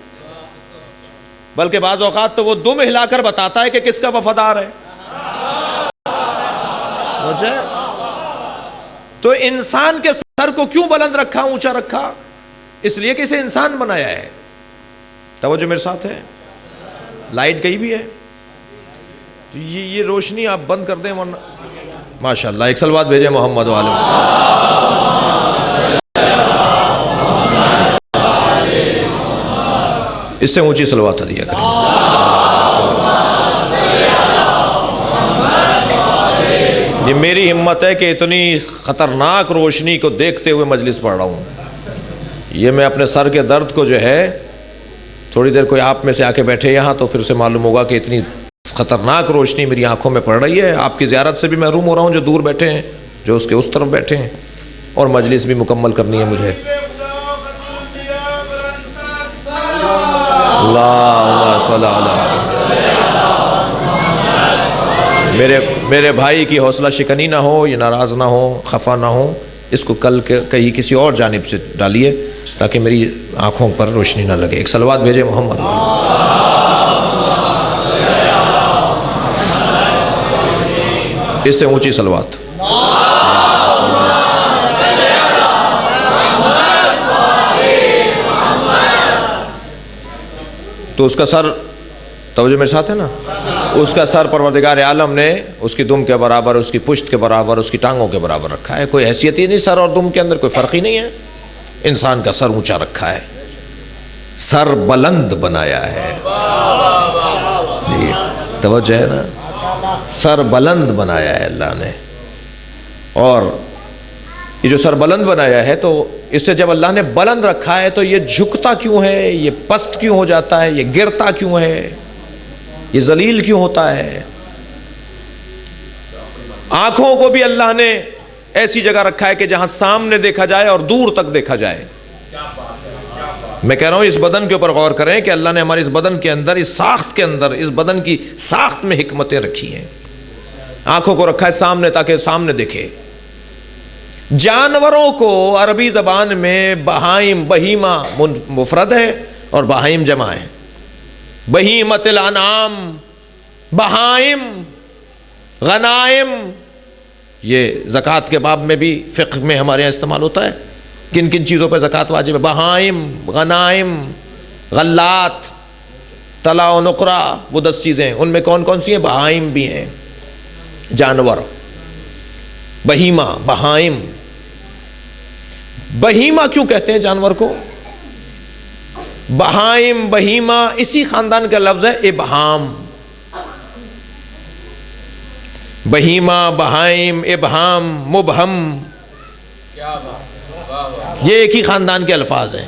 بلکہ بعض اوقات تو وہ دم ہلا کر بتاتا ہے کہ کس کا وفادار ہے. تو انسان کے سر کو کیوں بلند رکھا، اونچا رکھا؟ اس لیے کہ اسے انسان بنایا ہے. توجہ میرے ساتھ ہے. لائٹ گئی بھی ہے، یہ روشنی آپ بند کر دیں ورنہ. ماشاءاللہ ایک صلوات بھیجیں محمد والے. اس سے اونچی صلوات دیا کریں. یہ میری ہمت ہے کہ اتنی خطرناک روشنی کو دیکھتے ہوئے مجلس پڑھ رہا ہوں. یہ میں اپنے سر کے درد کو جو ہے، تھوڑی دیر کوئی آپ میں سے آ کے بیٹھے یہاں تو پھر اسے معلوم ہوگا کہ اتنی خطرناک روشنی میری آنکھوں میں پڑ رہی ہے. آپ کی زیارت سے بھی محروم ہو رہا ہوں جو دور بیٹھے ہیں، جو اس کے اس طرف بیٹھے ہیں. اور مجلس بھی مکمل کرنی ہے مجھے. اللہم صلی اللہ. میرے بھائی کی حوصلہ شکنی نہ ہو، یہ ناراض نہ ہو، خفا نہ ہو. اس کو کل کہیں کسی اور جانب سے ڈالیے تاکہ میری آنکھوں پر روشنی نہ لگے. ایک صلوات بھیجے محمد. اس سے اونچی صلوات. تو اس کا سر، توجہ میرے ساتھ ہے نا، اس کا سر پروردگار عالم نے اس کی دم کے برابر، اس کی پشت کے برابر، اس کی ٹانگوں کے برابر رکھا ہے. کوئی حیثیت ہی نہیں سر اور دم کے اندر، کوئی فرق ہی نہیں ہے. انسان کا سر اونچا رکھا ہے، سر بلند بنایا ہے. جی توجہ ہے نا، سر بلند بنایا ہے اللہ نے. اور یہ جو سر بلند بنایا ہے، تو اس سے جب اللہ نے بلند رکھا ہے تو یہ جھکتا کیوں ہے، یہ پست کیوں ہو جاتا ہے، یہ گرتا کیوں ہے، یہ ذلیل کیوں ہوتا ہے؟ آنکھوں کو بھی اللہ نے ایسی جگہ رکھا ہے کہ جہاں سامنے دیکھا جائے اور دور تک دیکھا جائے. میں کہہ رہا ہوں اس بدن کے اوپر غور کریں کہ اللہ نے ہمارے اس بدن کے اندر، اس ساخت کے اندر، اس بدن کی ساخت میں حکمتیں رکھی ہیں. آنکھوں کو رکھا ہے سامنے تاکہ سامنے دیکھے. جانوروں کو عربی زبان میں بہائم، بہیمہ مفرد ہے اور بہائم جمع ہے. بہیمۃ الانعام، بہائم، غنائم. یہ زکوٰۃ کے باب میں بھی فقہ میں ہمارے یہاں استعمال ہوتا ہے. کن کن چیزوں پہ زکوٰۃ واجب ہے؟ بہائم، غنائم، غلات، تلا و نقرہ، وہ 10 چیزیں. ان میں کون کون سی ہیں؟ بہائم بھی ہیں، جانور. بہیمہ، بہائم. بہیمہ کیوں کہتے ہیں جانور کو؟ بہائم، بہیمہ اسی خاندان کا لفظ ہے ابہام. بہیمہ، بہائم، ابہام، مبہم، یہ ایک ہی خاندان کے الفاظ ہیں.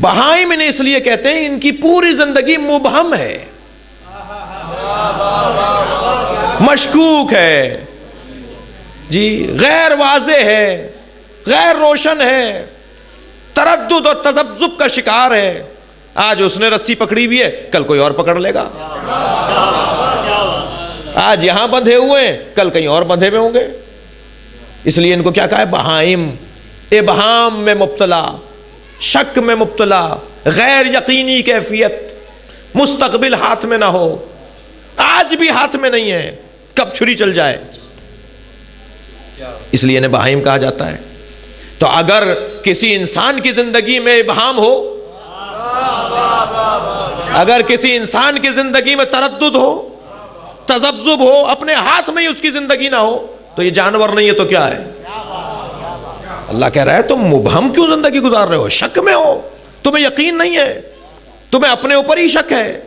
بہائم انہیں اس لیے کہتے ہیں ان کی پوری زندگی مبہم ہے، مشکوک ہے، جی غیر واضح ہے، غیر روشن ہے، تردد اور تذبذب کا شکار ہے. آج اس نے رسی پکڑی ہوئی ہے، کل کوئی اور پکڑ لے گا. آج یہاں بندھے ہوئے ہیں، کل کہیں اور بندھے ہوئے ہوں گے. اس لیے ان کو کیا کہا ہے؟ بہائم، ابہام میں مبتلا، شک میں مبتلا، غیر یقینی کیفیت، مستقبل ہاتھ میں نہ ہو، آج بھی ہاتھ میں نہیں ہے، کب چھری چل جائے، اس لیے انہیں بہائم کہا جاتا ہے۔ تو اگر کسی انسان کی زندگی میں ابہام ہو، اگر کسی انسان کی زندگی میں تردد ہو، تذبذب ہو، اپنے ہاتھ میں ہی اس کی زندگی نہ ہو، تو یہ جانور نہیں ہے تو کیا ہے؟ اللہ کہہ رہا ہے تم مبہم کیوں زندگی گزار رہے ہو؟ شک میں ہو، تمہیں یقین نہیں ہے، تمہیں اپنے اوپر ہی شک ہے،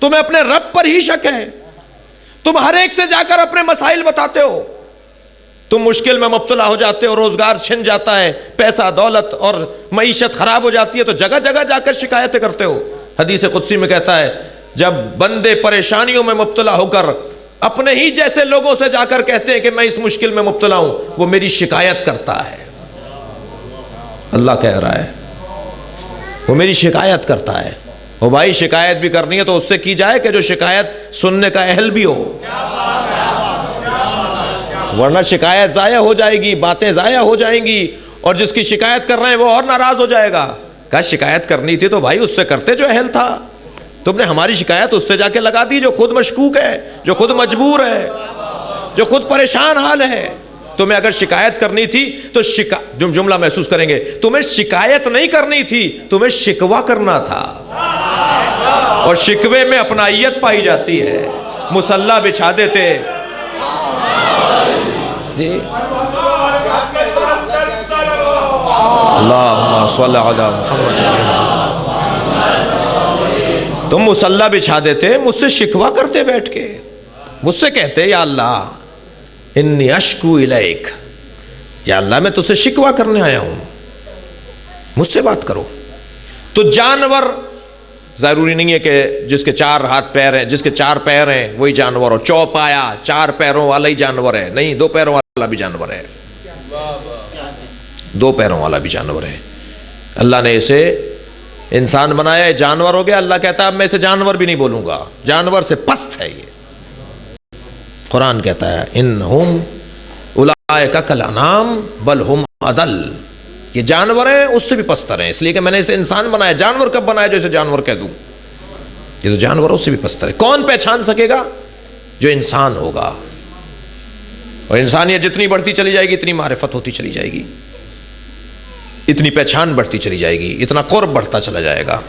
تمہیں اپنے رب پر ہی شک ہے، تم ہر ایک سے جا کر اپنے مسائل بتاتے ہو، تم مشکل میں مبتلا ہو جاتے ہو، روزگار چھن جاتا ہے، پیسہ دولت اور معیشت خراب ہو جاتی ہے تو جگہ جگہ جا کر شکایتیں کرتے ہو۔ حدیث قدسی میں کہتا ہے جب بندے پریشانیوں میں مبتلا ہو کر اپنے ہی جیسے لوگوں سے جا کر کہتے ہیں کہ میں اس مشکل میں مبتلا ہوں، وہ میری شکایت کرتا ہے۔ اللہ کہہ رہا ہے وہ میری شکایت کرتا ہے۔ وہ بھائی شکایت بھی کرنی ہے تو اس سے کی جائے کہ جو شکایت سننے کا اہل بھی ہو، ورنہ شکایت ضائع ہو جائے گی، باتیں ضائع ہو جائیں گی، اور جس کی شکایت کر رہے ہیں وہ اور ناراض ہو جائے گا۔ کہا شکایت کرنی تھی تو بھائی اس سے کرتے جو اہل تھا، تم نے ہماری شکایت اس سے جا کے لگا دی جو خود مشکوک ہے، جو خود مجبور ہے، جو خود پریشان حال ہے۔ تمہیں اگر شکایت کرنی تھی تو جملہ محسوس کریں گے، تمہیں شکایت نہیں کرنی تھی، تمہیں شکوہ کرنا تھا، اور شکوے میں اپنائیت پائی جاتی ہے۔ مصلی بچھا دیتے جی، اللہم صلی علی محمد، تم مصلی بچھا دیتے، مجھ سے شکوہ کرتے بیٹھ کے، مجھ سے کہتے یا اللہ انی اشکو الیک، یا اللہ میں تجھ سے شکوہ کرنے آیا ہوں، مجھ سے بات کرو۔ تو جانور ضروری نہیں ہے کہ جس کے 4 ہاتھ پیر ہیں، جس کے 4 پیر ہیں وہی جانور ہو، چوپایا 4 پیروں والا ہی جانور ہے، نہیں 2 پیروں والا بھی جانور ہے، 2 پیروں والا بھی جانور ہے۔ اللہ نے اسے انسان بنایا ہے، جانور ہو گیا۔ اللہ کہتا ہے اب میں اسے جانور بھی نہیں بولوں گا، جانور سے پست ہے یہ۔ قرآن کہتا ہے انہم اولئک کالانعام بل ہم اضل، یہ جانور ہیں اس سے بھی پستر ہیں، اس لیے کہ میں نے اسے انسان بنایا۔ جانور کب بنایا جو اسے جانور کہہ دوں؟ یہ تو جانور اس سے بھی پستر ہے۔ کون پہچان سکے گا؟ جو انسان ہوگا، اور انسانیت جتنی بڑھتی چلی جائے گی اتنی معرفت ہوتی چلی جائے گی، اتنی پہچان بڑھتی چلی جائے گی، اتنا قرب بڑھتا چلا جائے گا۔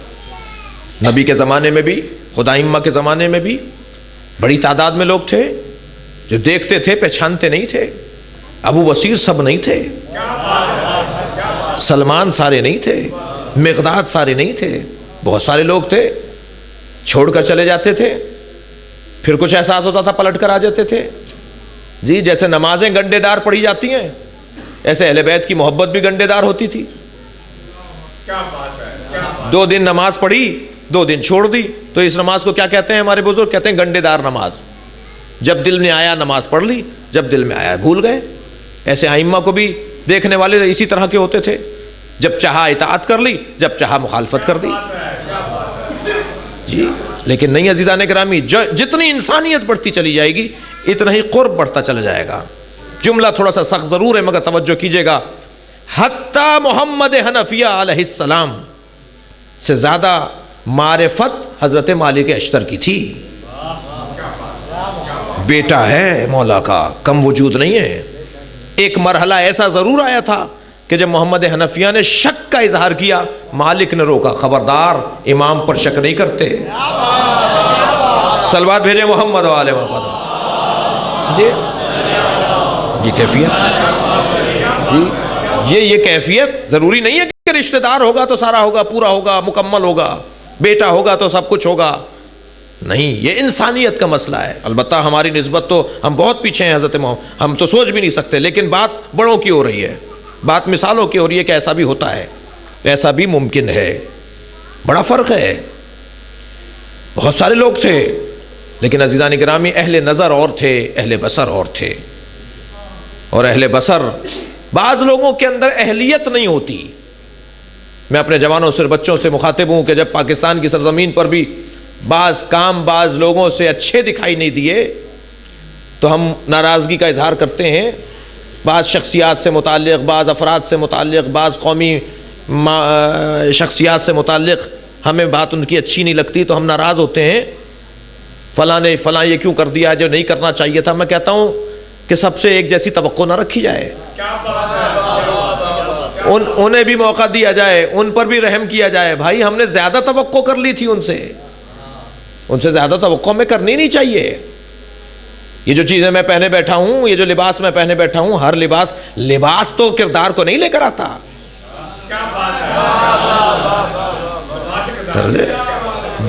نبی کے زمانے میں بھی، خدا امہ کے زمانے میں بھی بڑی تعداد میں لوگ تھے جو دیکھتے تھے پہچانتے نہیں تھے۔ ابو بصیر سب نہیں تھے، سلمان سارے نہیں تھے، مقداد سارے نہیں تھے، بہت سارے لوگ تھے، چھوڑ کر چلے جاتے تھے، پھر کچھ احساس ہوتا تھا پلٹ کر آ جاتے تھے۔ جی جیسے نمازیں گنڈے دار پڑھی جاتی ہیں، ایسے اہل بیت کی محبت بھی گنڈے دار ہوتی تھی۔ 2 دن نماز پڑھی، 2 دن چھوڑ دی، تو اس نماز کو کیا کہتے ہیں ہمارے بزرگ؟ کہتے ہیں گنڈے دار نماز۔ جب دل میں آیا نماز پڑھ لی، جب دل میں آیا بھول گئے۔ ایسے ائمہ کو بھی دیکھنے والے اسی طرح کے ہوتے تھے، جب چاہا اطاعت کر لی، جب چاہا مخالفت کر دی۔ جی لیکن نہیں عزیزان گرامی، جتنی انسانیت بڑھتی چلی جائے گی اتنا ہی قرب بڑھتا چلا جائے گا۔ جملہ تھوڑا سا سخت ضرور ہے مگر توجہ کیجئے گا، حتیٰ محمد حنفیہ علیہ السلام سے زیادہ معرفت حضرت مالک اشتر کی تھی۔ بیٹا ہے مولا کا، کم وجود نہیں ہے۔ ایک مرحلہ ایسا ضرور آیا تھا کہ جب محمد حنفیہ نے شک کا اظہار کیا، مالک نے روکا، خبردار امام پر شک نہیں کرتے۔ صلوات بھیجے محمد والے محمد۔ جی کیفیت، جی یہ کیفیت ضروری نہیں ہے کہ رشتہ دار ہوگا تو سارا ہوگا، پورا ہوگا، مکمل ہوگا، بیٹا ہوگا تو سب کچھ ہوگا، نہیں، یہ انسانیت کا مسئلہ ہے۔ البتہ ہماری نسبت تو ہم بہت پیچھے ہیں حضرت محمد، ہم تو سوچ بھی نہیں سکتے، لیکن بات بڑوں کی ہو رہی ہے، بات مثالوں کی ہو رہی ہے کہ ایسا بھی ہوتا ہے، ایسا بھی ممکن ہے۔ بڑا فرق ہے۔ بہت سارے لوگ تھے لیکن عزیزان گرامی اہل نظر اور تھے، اہل بصر اور تھے، اور اہل بصر بعض لوگوں کے اندر اہلیت نہیں ہوتی۔ میں اپنے جوانوں سے بچوں سے مخاطب ہوں کہ جب پاکستان کی سرزمین پر بھی بعض کام بعض لوگوں سے اچھے دکھائی نہیں دیے تو ہم ناراضگی کا اظہار کرتے ہیں، بعض شخصیات سے متعلق، بعض افراد سے متعلق، بعض قومی شخصیات سے متعلق ہمیں بات ان کی اچھی نہیں لگتی تو ہم ناراض ہوتے ہیں، فلاں نے فلاں یہ کیوں کر دیا جو نہیں کرنا چاہیے تھا۔ میں کہتا ہوں کہ سب سے ایک جیسی توقع نہ رکھی جائے، انہیں بھی موقع دیا جائے، ان پر بھی رحم کیا جائے۔ بھائی ہم نے زیادہ توقع کر لی تھی ان سے زیادہ توقع میں کرنی نہیں چاہیے۔ یہ جو چیزیں میں پہنے بیٹھا ہوں، یہ جو لباس میں پہنے بیٹھا ہوں، ہر لباس تو کردار کو نہیں لے کر آتا۔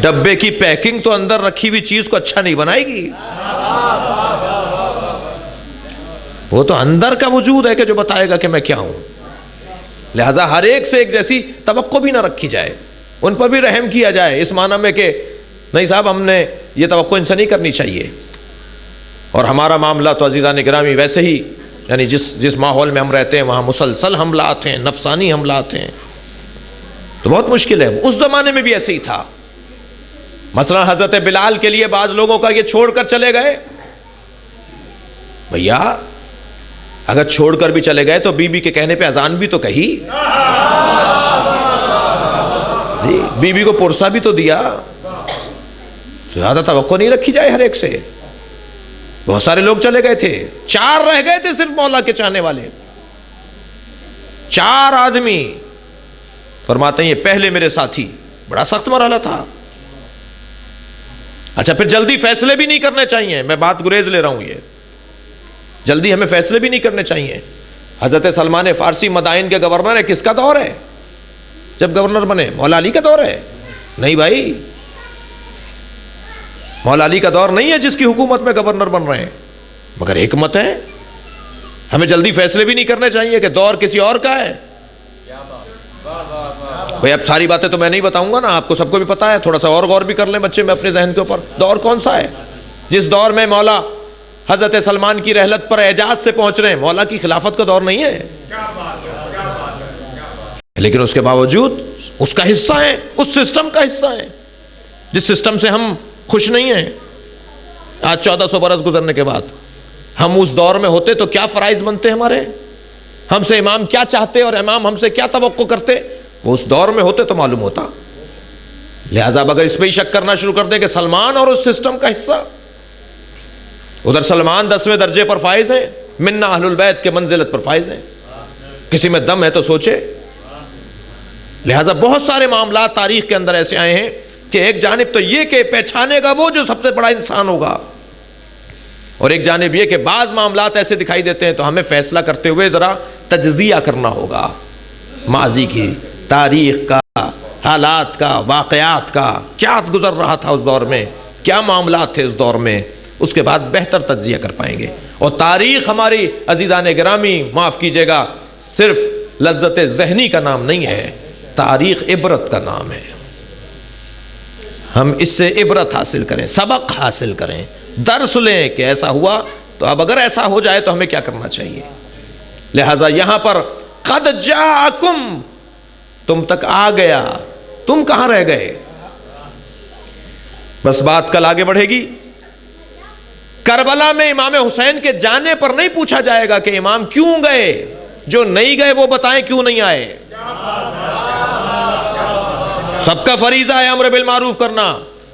ڈبے کی پیکنگ تو اندر رکھی ہوئی چیز کو اچھا نہیں بنائے گی، وہ تو اندر کا وجود ہے کہ جو بتائے گا کہ میں کیا ہوں۔ لہذا ہر ایک سے ایک جیسی توقع بھی نہ رکھی جائے، ان پر بھی رحم کیا جائے، اس معنی میں کہ نہیں صاحب ہم نے یہ توقع ان سے نہیں کرنی چاہیے۔ اور ہمارا معاملہ تو عزیزان گرامی ویسے ہی، یعنی جس ماحول میں ہم رہتے ہیں وہاں مسلسل حملات ہیں، نفسانی حملات ہیں، تو بہت مشکل ہے۔ اس زمانے میں بھی ایسے ہی تھا۔ مثلا حضرت بلال کے لیے بعض لوگوں کا یہ چھوڑ کر چلے گئے، بھیا اگر چھوڑ کر بھی چلے گئے تو بی بی کے کہنے پہ اذان بھی تو کہی، جی بی بی کو پرسا بھی تو دیا۔ زیادہ توقع نہیں رکھی جائے ہر ایک سے۔ بہت سارے لوگ چلے گئے تھے، 4 رہ گئے تھے صرف مولا کے چاہنے والے، 4 آدمی۔ فرماتے ہیں یہ پہلے میرے ساتھی، بڑا سخت مرحلہ تھا۔ اچھا پھر جلدی فیصلے بھی نہیں کرنے چاہیے، میں بات گریز لے رہا ہوں، یہ جلدی ہمیں فیصلے بھی نہیں کرنے چاہیے۔ حضرت سلمان فارسی مدائن کے گورنر ہے، کس کا دور ہے جب گورنر بنے؟ مولا علی کا دور ہے؟ نہیں بھائی، مولا علی کا دور نہیں ہے جس کی حکومت میں گورنر بن رہے ہیں، مگر حکمت ہے۔ ہمیں جلدی فیصلے بھی نہیں کرنے چاہیے کہ دور کسی اور کا ہے۔ بھئی اب ساری باتیں تو میں نہیں بتاؤں گا نا، آپ کو سب کو بھی پتا ہے، تھوڑا سا اور غور بھی کر لیں بچے میں اپنے ذہن کے اوپر۔ دور کون سا ہے جس دور میں مولا حضرت سلمان کی رحلت پر اعجاز سے پہنچ رہے ہیں؟ مولا کی خلافت کا دور نہیں ہے، لیکن اس کے باوجود اس کا حصہ ہیں، اس سسٹم کا حصہ ہیں جس سسٹم سے ہم خوش نہیں ہیں۔ آج 1400 برس گزرنے کے بعد ہم اس دور میں ہوتے تو کیا فرائض بنتے ہمارے، ہم سے امام کیا چاہتے اور امام ہم سے کیا توقع کرتے، وہ اس دور میں ہوتے تو معلوم ہوتا۔ لہٰذا اگر اس پہ ہی شک کرنا شروع کر دیں کہ سلمان اور اس سسٹم کا حصہ، ادھر سلمان 10ویں درجے پر فائز ہیں، منا اہل البیت کے منزلت پر فائز ہیں، کسی میں دم ہے تو سوچے۔ لہٰذا بہت سارے معاملات تاریخ کے اندر ایسے آئے ہیں کہ ایک جانب تو یہ کہ پہچانے گا وہ جو سب سے بڑا انسان ہوگا، اور ایک جانب یہ کہ بعض معاملات ایسے دکھائی دیتے ہیں تو ہمیں فیصلہ کرتے ہوئے ذرا تجزیہ کرنا ہوگا، ماضی کی تاریخ کا، حالات کا، واقعات کا، کیا گزر رہا تھا اس دور میں، کیا معاملات تھے اس دور میں، اس کے بعد بہتر تجزیہ کر پائیں گے۔ اور تاریخ ہماری عزیزان گرامی معاف کیجئے گا صرف لذت ذہنی کا نام نہیں ہے، تاریخ عبرت کا نام ہے۔ ہم اس سے عبرت حاصل کریں، سبق حاصل کریں، درس لیں کہ ایسا ہوا تو اب اگر ایسا ہو جائے تو ہمیں کیا کرنا چاہیے۔ لہٰذا یہاں پر قد جاءکم، تم تک آ گیا، تم کہاں رہ گئے؟ بس بات کل آگے بڑھے گی۔ کربلا میں امام حسین کے جانے پر نہیں پوچھا جائے گا کہ امام کیوں گئے، جو نہیں گئے وہ بتائیں کیوں نہیں آئے۔ سب کا فریضہ ہے امر بالمعروف کرنا،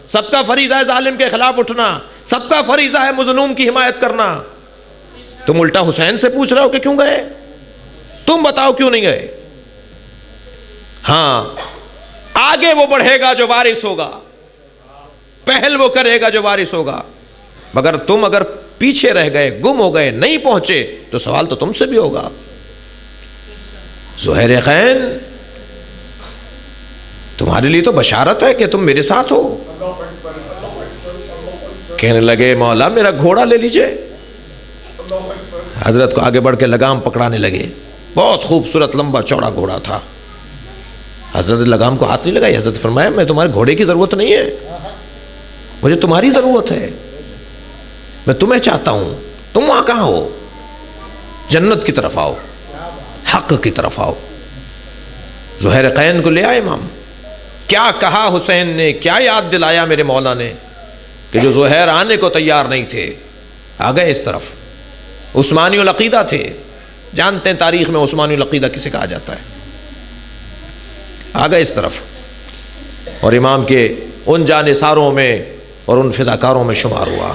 سب کا فریضہ ہے ظالم کے خلاف اٹھنا، سب کا فریضہ ہے مظلوم کی حمایت کرنا۔ تم الٹا حسین سے پوچھ رہے ہو کہ کیوں گئے؟ تم بتاؤ کیوں نہیں گئے؟ ہاں آگے وہ بڑھے گا جو وارث ہوگا، پہل وہ کرے گا جو وارث ہوگا، مگر تم اگر پیچھے رہ گئے، گم ہو گئے، نہیں پہنچے تو سوال تو تم سے بھی ہوگا۔ زہیر خین تمہارے لیے تو بشارت ہے کہ تم میرے ساتھ ہو۔ کہنے لگے مولا میرا گھوڑا لے لیجئے۔ حضرت کو آگے بڑھ کے لگام پکڑانے لگے، بہت خوبصورت لمبا چوڑا گھوڑا تھا۔ حضرت لگام کو ہاتھ نہیں لگائی، حضرت فرمایا میں تمہارے گھوڑے کی ضرورت نہیں ہے، مجھے تمہاری ضرورت ہے، میں تمہیں چاہتا ہوں، تم وہاں کہاں ہو؟ جنت کی طرف آؤ، حق کی طرف آؤ۔ زہیر قین کو لے آئے امام۔ کیا کہا حسین نے، کیا یاد دلایا میرے مولا نے کہ جو زہیر آنے کو تیار نہیں تھے آ گئے اس طرف۔ عثمانی العقیدہ تھے، جانتے ہیں تاریخ میں عثمانی العقیدہ کسے کہا جاتا ہے، آ گئے اس طرف، اور امام کے ان جانثاروں میں اور ان فداکاروں میں شمار ہوا۔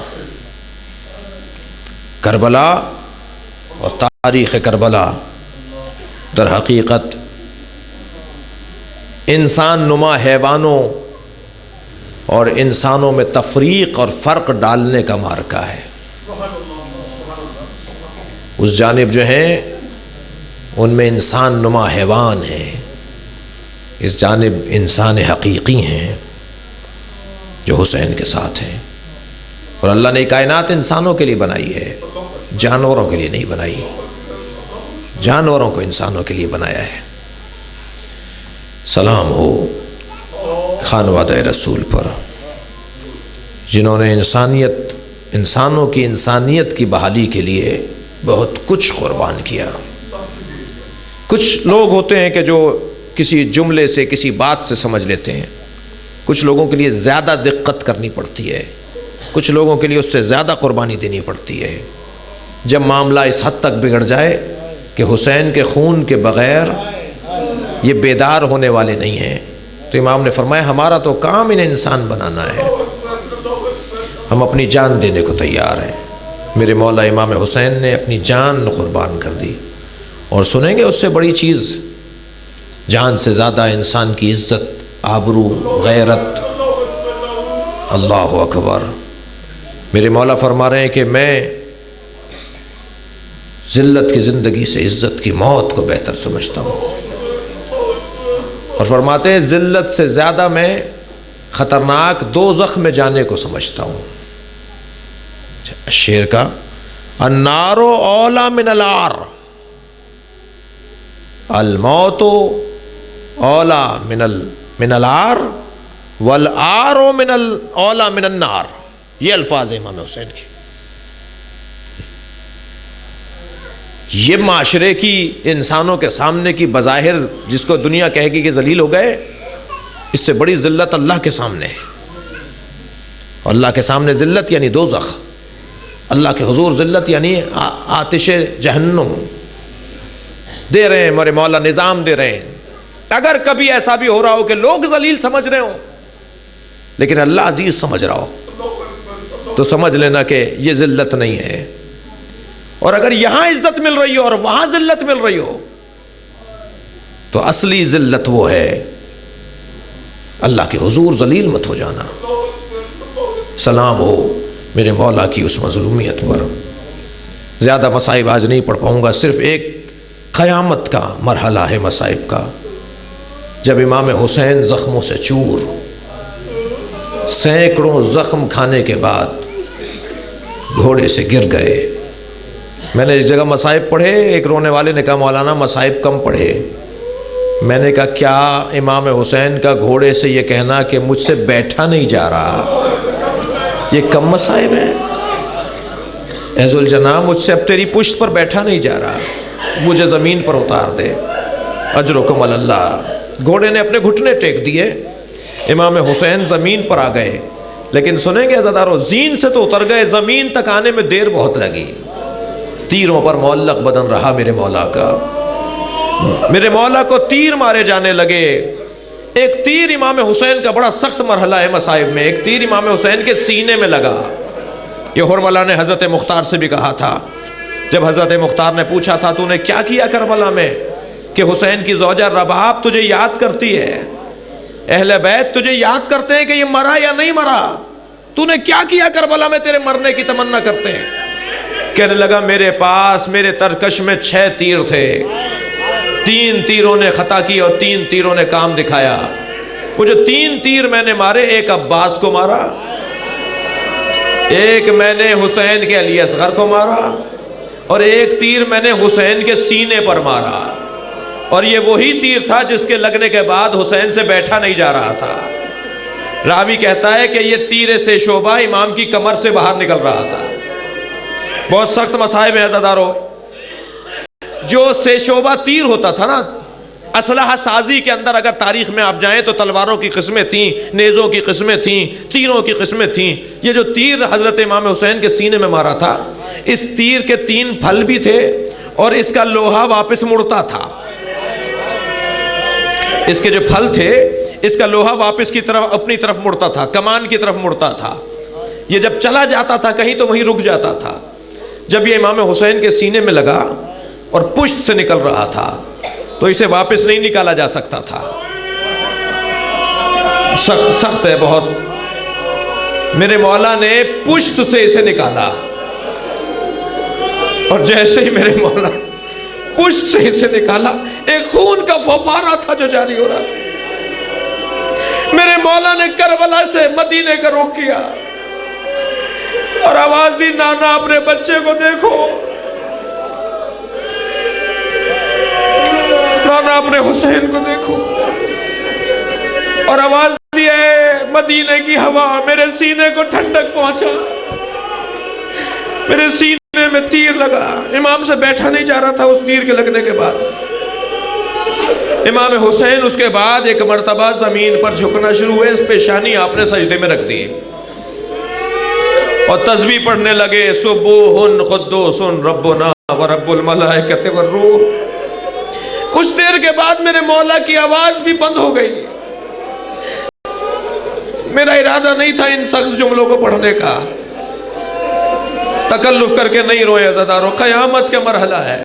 کربلا اور تاریخ کربلا در حقیقت انسان نما حیوانوں اور انسانوں میں تفریق اور فرق ڈالنے کا معرکہ ہے۔ اس جانب جو ہیں ان میں انسان نما حیوان ہیں، اس جانب انسان حقیقی ہیں جو حسین کے ساتھ ہیں۔ اور اللہ نے کائنات انسانوں کے لیے بنائی ہے، جانوروں کے لیے نہیں بنائی، جانوروں کو انسانوں کے لیے بنایا ہے۔ سلام ہو خانوادہ رسول پر، جنہوں نے انسانوں کی انسانیت کی بحالی کے لیے بہت کچھ قربان کیا۔ کچھ لوگ ہوتے ہیں کہ جو کسی جملے سے کسی بات سے سمجھ لیتے ہیں، کچھ لوگوں کے لیے زیادہ دقت کرنی پڑتی ہے، کچھ لوگوں کے لیے اس سے زیادہ قربانی دینی پڑتی ہے۔ جب معاملہ اس حد تک بگڑ جائے کہ حسین کے خون کے بغیر یہ بیدار ہونے والے نہیں ہیں، تو امام نے فرمایا ہمارا تو کام انہیں انسان بنانا ہے، ہم اپنی جان دینے کو تیار ہیں۔ میرے مولا امام حسین نے اپنی جان قربان کر دی، اور سنیں گے اس سے بڑی چیز، جان سے زیادہ انسان کی عزت، آبرو، غیرت۔ اللہ اکبر۔ میرے مولا فرما رہے ہیں کہ میں ذلت کی زندگی سے عزت کی موت کو بہتر سمجھتا ہوں، اور فرماتے ہیں ذلت سے زیادہ میں خطرناک دوزخ میں جانے کو سمجھتا ہوں۔ شعر کا النار اولا من العار، الموت اولا من العار والعار من اولا من النار، یہ الفاظ ہیں امام حسین کی۔ یہ معاشرے کی انسانوں کے سامنے کی بظاہر جس کو دنیا کہے گی کہ ذلیل ہو گئے، اس سے بڑی ذلت اللہ کے سامنے ہے۔ اللہ کے سامنے ذلت یعنی دوزخ، اللہ کے حضور ذلت یعنی آتش جہنم دے رہے ہیں، میرے مولا نظام دے رہے ہیں۔ اگر کبھی ایسا بھی ہو رہا ہو کہ لوگ ذلیل سمجھ رہے ہوں لیکن اللہ عزیز سمجھ رہا ہو، تو سمجھ لینا کہ یہ ذلت نہیں ہے۔ اور اگر یہاں عزت مل رہی ہو اور وہاں ذلت مل رہی ہو تو اصلی ذلت وہ ہے اللہ کے حضور ذلیل مت ہو جانا۔ سلام ہو میرے مولا کی اس مظلومیت پر۔ زیادہ مصائب آج نہیں پڑھ پاؤں گا، صرف ایک قیامت کا مرحلہ ہے مصائب کا، جب امام حسین زخموں سے چور، سینکڑوں زخم کھانے کے بعد گھوڑے سے گر گئے۔ میں نے اس جگہ مصائب پڑھے، ایک رونے والے نے کہا مولانا مصائب کم پڑھے۔ میں نے کہا کیا امام حسین کا گھوڑے سے یہ کہنا کہ مجھ سے بیٹھا نہیں جا رہا یہ کم مصائب ہیں؟ اے ذوالجناح مجھ سے اب تیری پشت پر بیٹھا نہیں جا رہا، مجھے زمین پر اتار دے، اجرکم علی اللہ۔ گھوڑے نے اپنے گھٹنے ٹیک دیے، امام حسین زمین پر آ گئے، لیکن سنیں گے عزادارو زین سے تو اتر گئے، زمین تک آنے میں دیر بہت لگی۔ تیروں پر معلق بدن رہا میرے مولا کا، میرے مولا کو تیر مارے جانے لگے۔ ایک تیر امام حسین کا بڑا سخت مرحلہ ہے مصائب میں، ایک تیر امام حسین کے سینے میں لگا۔ یہ حرملہ نے حضرت مختار سے بھی کہا تھا، جب حضرت مختار نے پوچھا تھا تو نے کیا کیا کربلا میں کہ حسین کی زوجہ رباب تجھے یاد کرتی ہے، اہل بیت تجھے یاد کرتے ہیں کہ یہ مرا یا نہیں مرا، تو نے کیا کیا کربلا میں، تیرے مرنے کی تمنا کرتے ہیں۔ کہنے لگا میرے پاس میرے ترکش میں 6 تیر تھے، 3 تیروں نے خطا کی اور 3 تیروں نے کام دکھایا۔ وہ جو 3 تیر میں نے مارے، ایک عباس کو مارا، ایک میں نے حسین کے علی اصغر کو مارا، اور ایک تیر میں نے حسین کے سینے پر مارا، اور یہ وہی تیر تھا جس کے لگنے کے بعد حسین سے بیٹھا نہیں جا رہا تھا۔ راوی کہتا ہے کہ یہ تیر سے شعبہ امام کی کمر سے باہر نکل رہا تھا۔ بہت سخت مصائب ہیں عزادارو۔ جو سے شعبہ تیر ہوتا تھا نا، اسلحہ سازی کے اندر اگر تاریخ میں آپ جائیں تو تلواروں کی قسمیں تھیں، نیزوں کی قسمیں تھیں، تیروں کی قسمیں تھیں۔ یہ جو تیر حضرت امام حسین کے سینے میں مارا تھا، اس تیر کے 3 پھل بھی تھے اور اس کا لوہا واپس مڑتا تھا، اس کے جو پھل تھے اس کا لوہا واپس کی طرف اپنی طرف مڑتا تھا، کمان کی طرف مڑتا تھا. یہ جب چلا جاتا تھا کہیں تو وہیں رک جاتا تھا. جب یہ امام حسین کے سینے میں لگا اور پشت سے نکل رہا تھا تو اسے واپس نہیں نکالا جا سکتا تھا. سخت ہے بہت. میرے مولا نے پشت سے اسے نکالا، اور جیسے ہی میرے مولا پشت سے اسے نکالا ایک خون کا فوارہ تھا جو جاری ہو رہا تھا. میرے مولا نے کربلا سے مدینے کا رخ کیا اور آواز دی، نانا اپنے بچے کو دیکھو، نانا اپنے حسین کو دیکھو. اور آواز دی، اے مدینے کی ہوا میرے سینے کو ٹھنڈک پہنچا. میرے سینے میں تیر لگا، امام سے بیٹھا نہیں جا رہا تھا اس تیر کے لگنے کے بعد. امام حسین اس کے بعد ایک مرتبہ زمین پر جھکنا شروع ہوئے، اس پیشانی آپ نے سجدے میں رکھ دی اور تسبیح پڑھنے لگے، سبوح قدوس ربنا ورب الملائکۃ والروح. کچھ دیر کے بعد میرے مولا کی آواز بھی بند ہو گئی. میرا ارادہ نہیں تھا ان سخت جملوں کو پڑھنے کا، تکلف کر کے نہیں روئے عزادارو، قیامت کا مرحلہ ہے.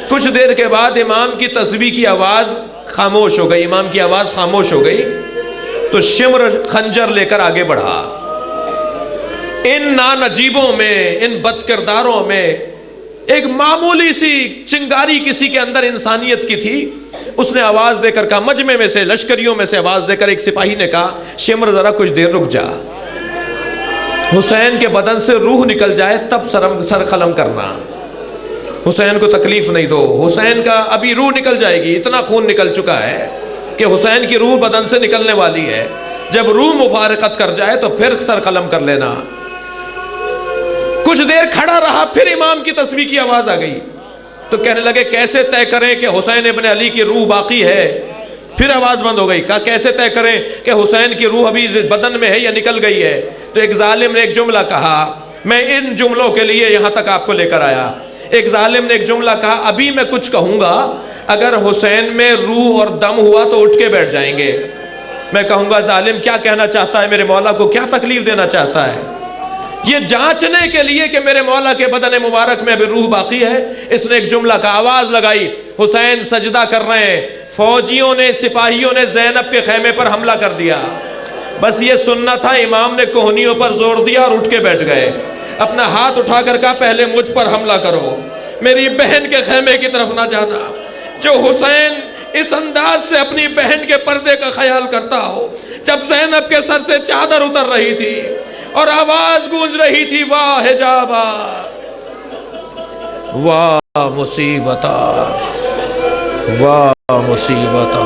کچھ دیر کے بعد امام کی تسبیح کی آواز خاموش ہو گئی، امام کی آواز خاموش ہو گئی تو شمر خنجر لے کر آگے بڑھا. ان نانجیبوں میں، ان بد کرداروں میں ایک معمولی سی چنگاری کسی کے اندر انسانیت کی تھی. اس نے آواز دے کر کہا، مجمع میں سے، لشکریوں میں سے آواز دے کر ایک سپاہی نے کہا، شمر ذرا کچھ دیر رک جا، حسین کے بدن سے روح نکل جائے تب سر قلم کرنا. حسین کو تکلیف نہیں دو، حسین کا ابھی روح نکل جائے گی، اتنا خون نکل چکا ہے کہ حسین کی روح بدن سے نکلنے والی ہے. جب روح مفارقت کر جائے تو پھر سر قلم کر لینا. کچھ دیر کھڑا رہا، پھر امام کی تسبیح کی آواز آ گئی تو کہنے لگے کیسے طے کریں کہ حسین ابن علی کی روح باقی ہے. پھر آواز بند ہو گئی. کہا کیسے طے کریں کہ حسین کی روح ابھی بدن میں ہے یا نکل گئی ہے. تو ایک ظالم نے ایک جملہ کہا، میں ان جملوں کے لیے یہاں تک آپ کو لے کر آیا. ایک ظالم نے ایک جملہ کہا، ابھی میں کچھ کہوں گا، اگر حسین میں روح اور دم ہوا تو اٹھ کے بیٹھ جائیں گے. میں کہوں گا ظالم کیا کہنا چاہتا ہے، میرے مولا کو کیا تکلیف دینا چاہتا ہے. یہ جانچنے کے لیے کہ میرے مولا کے بدن مبارک میں ابھی روح باقی ہے، اس نے ایک جملہ کا آواز لگائی، حسین سجدہ کر رہے ہیں، فوجیوں نے، سپاہیوں نے زینب کے خیمے پر حملہ کر دیا. بس یہ سننا تھا. امام نے کوہنیوں پر زور دیا اور اٹھ کے بیٹھ گئے. اپنا ہاتھ اٹھا کر کہا پہلے مجھ پر حملہ کرو، میری بہن کے خیمے کی طرف نہ جانا. جو حسین اس انداز سے اپنی بہن کے پردے کا خیال کرتا ہو، جب زینب کے سر سے چادر اتر رہی تھی اور آواز گونج رہی تھی، واہ حجابا واہ مصیبتا واہ مصیبتا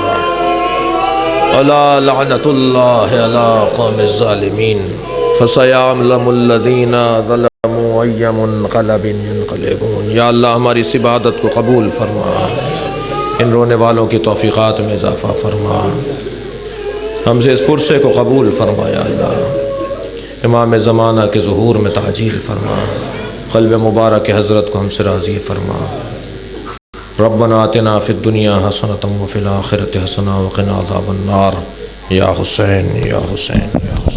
الا لعنت اللہ علی قوم الظالمین فسیعلم الذین ظلموا ای منقلب ینقلبون. یا اللہ ہماری اس عبادت کو قبول فرما، ان رونے والوں کی توفیقات میں اضافہ فرما، ہم سے اس پرسے کو قبول فرما. یا اللہ امام زمانہ کے ظہور میں تعجیل فرما، قلب مبارک حضرت کو ہم سے راضی فرما. ربنا آتنا فی الدنیا حسنۃ وفی الآخرۃ حسنۃ وقنا عذاب النار. یا حسین یا حسین یا حسین.